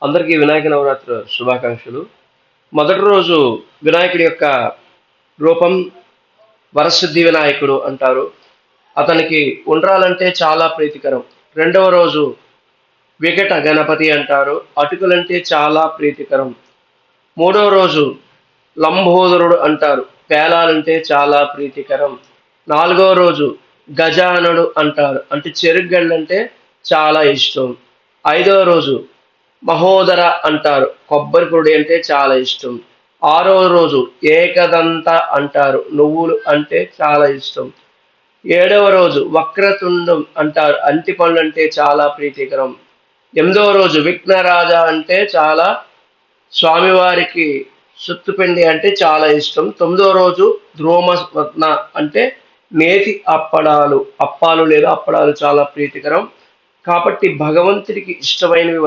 అందరికీ వినాయక నవరాత్రి శుభాకాంక్షలు. మొదటి రోజు వినాయకుడి యొక్క రూపం వరసిద్ధి వినాయకుడు అంటారు. అతనికి ఉండ్రాలంటే చాలా ప్రీతికరం. రెండవ రోజు వికట గణపతి అంటారు. అటుకులంటే చాలా ప్రీతికరం. మూడవ రోజు లంబోదరుడు అంటారు. పేలాలంటే చాలా ప్రీతికరం. నాలుగవ రోజు గజాననుడు అంటారు. అంటే చెరుగ్గళ్ళంటే చాలా ఇష్టం. ఐదవ రోజు మహోదర అంటారు. కొబ్బరి పొడి అంటే చాలా ఇష్టం. ఆరో రోజు ఏకదంత అంటారు. నువ్వులు అంటే చాలా ఇష్టం. ఏడవ రోజు వక్రతుండం అంటారు. అంటి పళ్ళు అంటే చాలా ప్రీతికరం. ఎనిమిదవ రోజు విఘ్నరాజ అంటే చాలా స్వామివారికి సుత్తుపిండి అంటే చాలా ఇష్టం. తొమ్మిదవ రోజు ధ్రువమస్వత్న అంటే నేతి అప్పాలు లేదా అప్పడాలు చాలా ప్రీతికరం. కాబట్టి భగవంతుడికి ఇష్టమైనవి